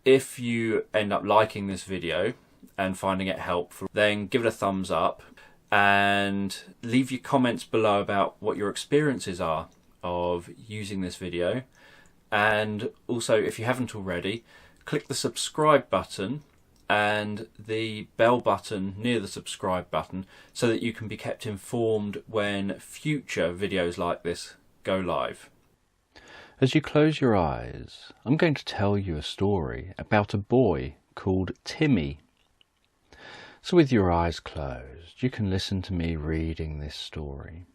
If you end up liking this video and finding it helpful, then give it a thumbs up and leave your comments below about what your experiences are of using this video. And also, if you haven't already, click the subscribe button and the bell button near the subscribe button so that you can be kept informed when future videos like this go live. As you close your eyes, I'm going to tell you a story about a boy called Timmy. So with your eyes closed, you can listen to me reading this story.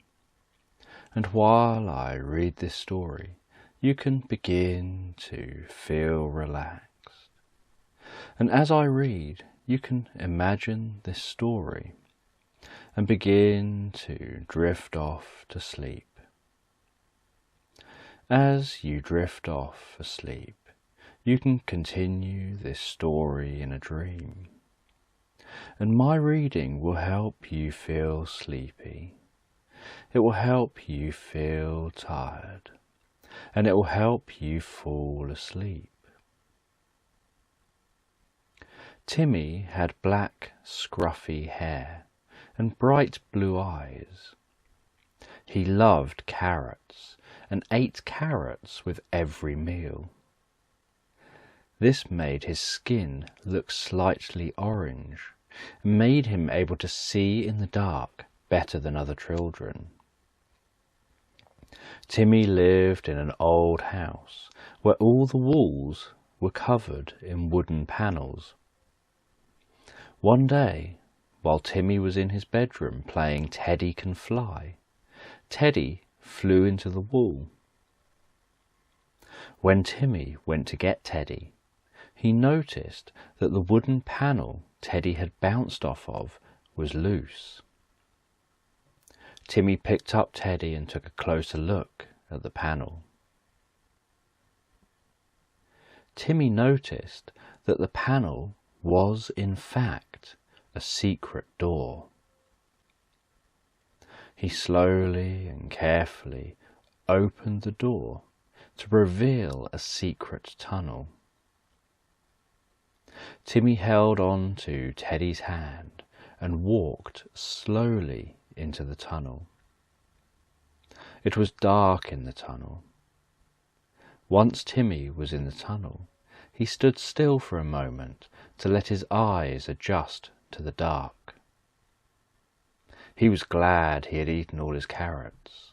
And while I read this story, you can begin to feel relaxed. And as I read, you can imagine this story and begin to drift off to sleep. As you drift off asleep, you can continue this story in a dream. And my reading will help you feel sleepy. It will help you feel tired. And it will help you fall asleep. Timmy had black, scruffy hair and bright blue eyes. He loved carrots and ate carrots with every meal. This made his skin look slightly orange and made him able to see in the dark better than other children. Timmy lived in an old house where all the walls were covered in wooden panels. One day, while Timmy was in his bedroom playing Teddy Can Fly, Teddy flew into the wall. When Timmy went to get Teddy, he noticed that the wooden panel Teddy had bounced off of was loose. Timmy picked up Teddy and took a closer look at the panel. Timmy noticed that the panel was in fact a secret door. He slowly and carefully opened the door to reveal a secret tunnel. Timmy held on to Teddy's hand and walked slowly into the tunnel. It was dark in the tunnel. Once Timmy was in the tunnel, he stood still for a moment to let his eyes adjust to the dark. He was glad he had eaten all his carrots.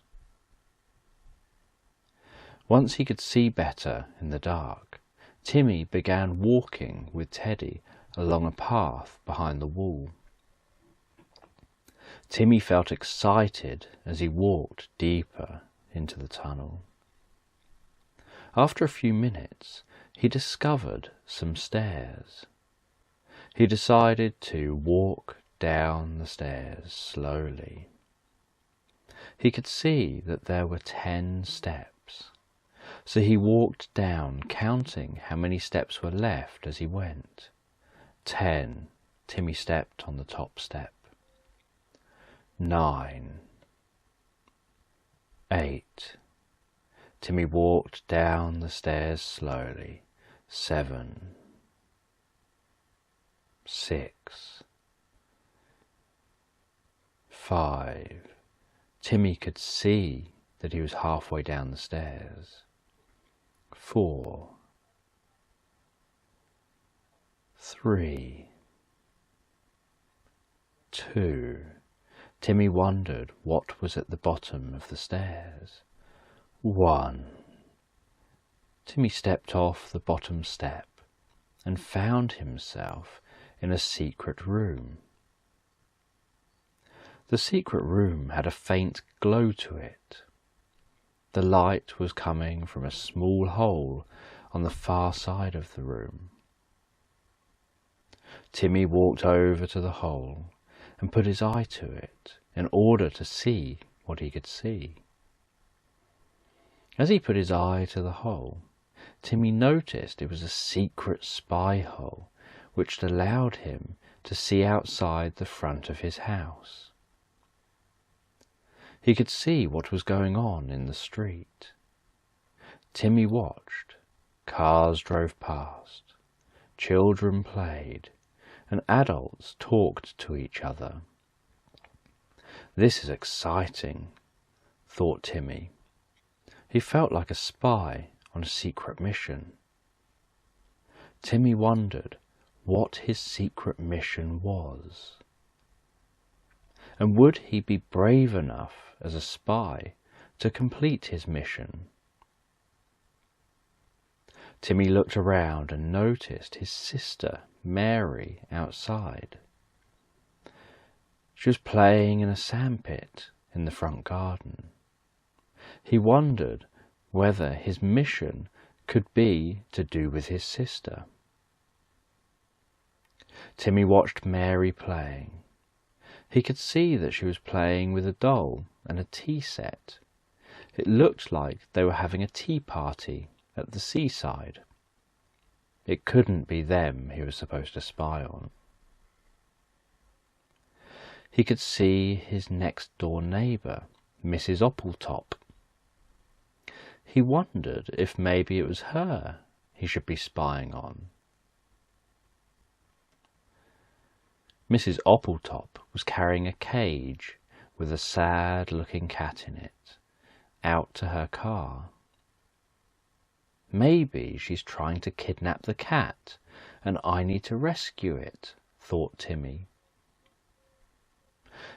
Once he could see better in the dark, Timmy began walking with Teddy along a path behind the wall. Timmy felt excited as he walked deeper into the tunnel. After a few minutes, he discovered some stairs. He decided to walk down the stairs slowly. He could see that there were 10 steps, so he walked down, counting how many steps were left as he went. 10. Timmy stepped on the top step. 9. 8. Timmy walked down the stairs slowly. 7. 6. 5. Timmy could see that he was halfway down the stairs. 4. 3. 2. Timmy wondered what was at the bottom of the stairs. 1. Timmy stepped off the bottom step and found himself in a secret room. The secret room had a faint glow to it. The light was coming from a small hole on the far side of the room. Timmy walked over to the hole and put his eye to it in order to see what he could see. As he put his eye to the hole, Timmy noticed it was a secret spy hole which allowed him to see outside the front of his house. He could see what was going on in the street. Timmy watched. Cars drove past. children played, and adults talked to each other. "This is exciting," thought Timmy. He felt like a spy on a secret mission. Timmy wondered what his secret mission was. And would he be brave enough as a spy to complete his mission? Timmy looked around and noticed his sister, Mary, outside. She was playing in a sandpit in the front garden. He wondered whether his mission could be to do with his sister. Timmy watched Mary playing. He could see that she was playing with a doll and a tea set. It looked like they were having a tea party at the seaside. It couldn't be them he was supposed to spy on. He could see his next-door neighbour, Mrs. Oppletop. He wondered if maybe it was her he should be spying on. Mrs. Oppletop was carrying a cage with a sad-looking cat in it out to her car. Maybe she's trying to kidnap the cat and I need to rescue it, thought Timmy.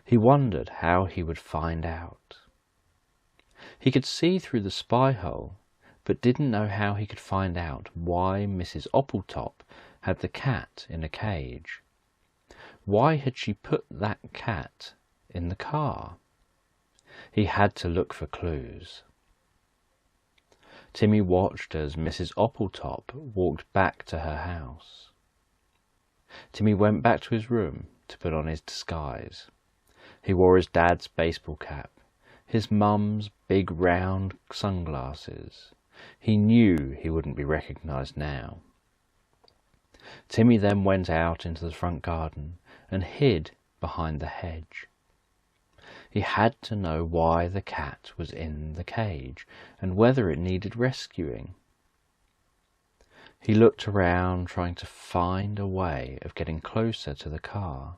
He wondered how he would find out. He could see through the spy hole, but didn't know how he could find out why Mrs. Oppletop had the cat in a cage. Why had she put that cat in the car? He had to look for clues. Timmy watched as Mrs. Oppletop walked back to her house. Timmy went back to his room to put on his disguise. He wore his dad's baseball cap, his mum's big round sunglasses. He knew he wouldn't be recognised now. Timmy then went out into the front garden and hid behind the hedge. He had to know why the cat was in the cage and whether it needed rescuing. He looked around, trying to find a way of getting closer to the car.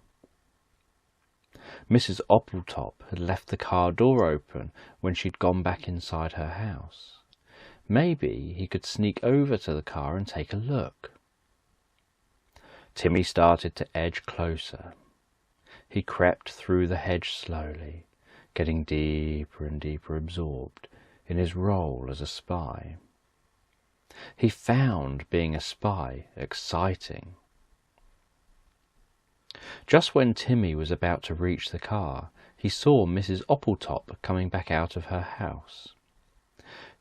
Mrs. Oppletop had left the car door open when she'd gone back inside her house. Maybe he could sneak over to the car and take a look. Timmy started to edge closer. He crept through the hedge slowly, getting deeper and deeper absorbed in his role as a spy. He found being a spy exciting. Just when Timmy was about to reach the car, he saw Mrs. Oppletop coming back out of her house.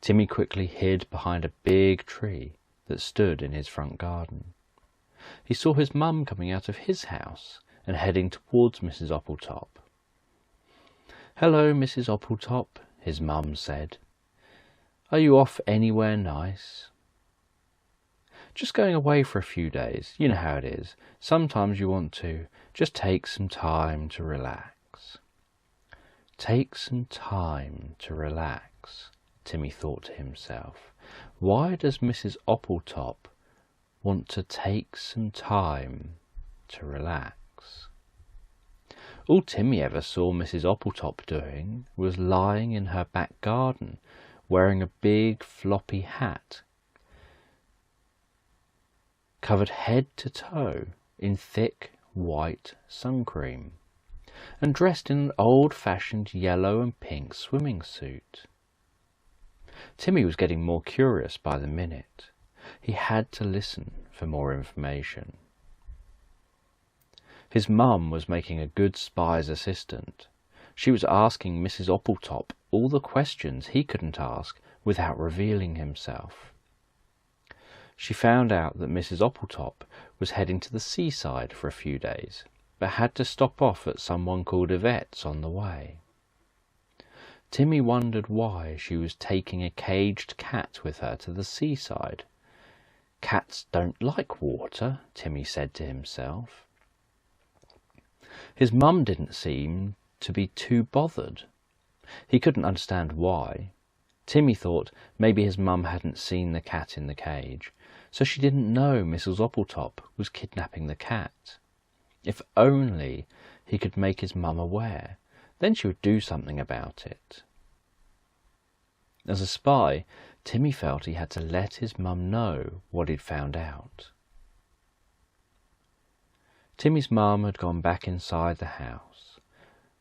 Timmy quickly hid behind a big tree that stood in his front garden. He saw his mum coming out of his house and heading towards Mrs. Oppletop. "Hello, Mrs. Oppletop," his mum said. "Are you off anywhere nice?" "Just going away for a few days. You know how it is. Sometimes you want to just take some time to relax." Take some time to relax, Timmy thought to himself. Why does Mrs. Oppletop want to take some time to relax? All Timmy ever saw Mrs. Oppletop doing was lying in her back garden, wearing a big floppy hat, covered head to toe in thick white sun cream, and dressed in an old-fashioned yellow and pink swimming suit. Timmy was getting more curious by the minute. He had to listen for more information. His mum was making a good spy's assistant. She was asking Mrs. Oppletop all the questions he couldn't ask without revealing himself. She found out that Mrs. Oppletop was heading to the seaside for a few days, but had to stop off at someone called Yvette's on the way. Timmy wondered why she was taking a caged cat with her to the seaside. Cats don't like water, Timmy said to himself. His mum didn't seem to be too bothered. He couldn't understand why. Timmy thought maybe his mum hadn't seen the cat in the cage, so she didn't know Mrs. Oppletop was kidnapping the cat. If only he could make his mum aware, then she would do something about it. As a spy, Timmy felt he had to let his mum know what he'd found out. Timmy's mum had gone back inside the house.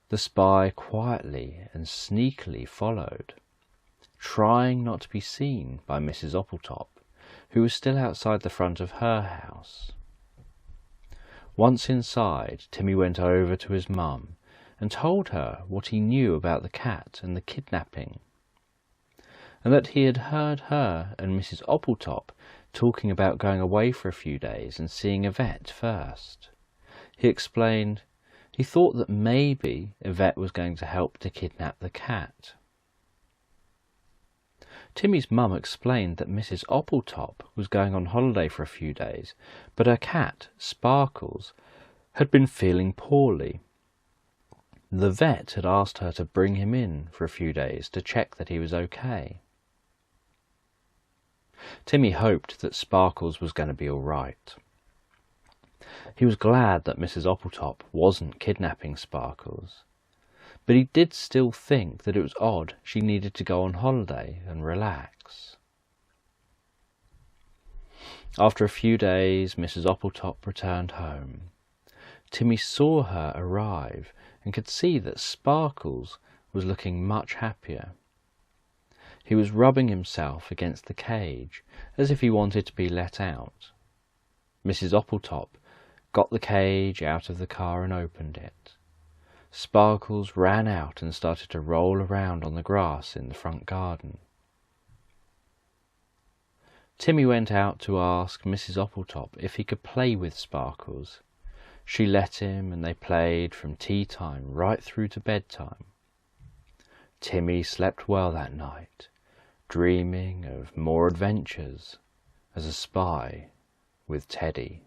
The spy quietly and sneakily followed, trying not to be seen by Mrs. Oppletop, who was still outside the front of her house. Once inside, Timmy went over to his mum and told her what he knew about the cat and the kidnapping, and that he had heard her and Mrs. Oppletop talking about going away for a few days and seeing Yvette first. He explained he thought that maybe Yvette was going to help to kidnap the cat. Timmy's mum explained that Mrs. Oppletop was going on holiday for a few days, but her cat, Sparkles, had been feeling poorly. The vet had asked her to bring him in for a few days to check that he was okay. Timmy hoped that Sparkles was going to be all right. He was glad that Mrs. Oppletop wasn't kidnapping Sparkles, but he did still think that it was odd she needed to go on holiday and relax. After a few days, Mrs. Oppletop returned home. Timmy saw her arrive and could see that Sparkles was looking much happier. He was rubbing himself against the cage as if he wanted to be let out. Mrs. Oppletop got the cage out of the car and opened it. Sparkles ran out and started to roll around on the grass in the front garden. Timmy went out to ask Mrs. Oppletop if he could play with Sparkles. She let him, and they played from tea time right through to bedtime. Timmy slept well that night, dreaming of more adventures as a spy with Teddy.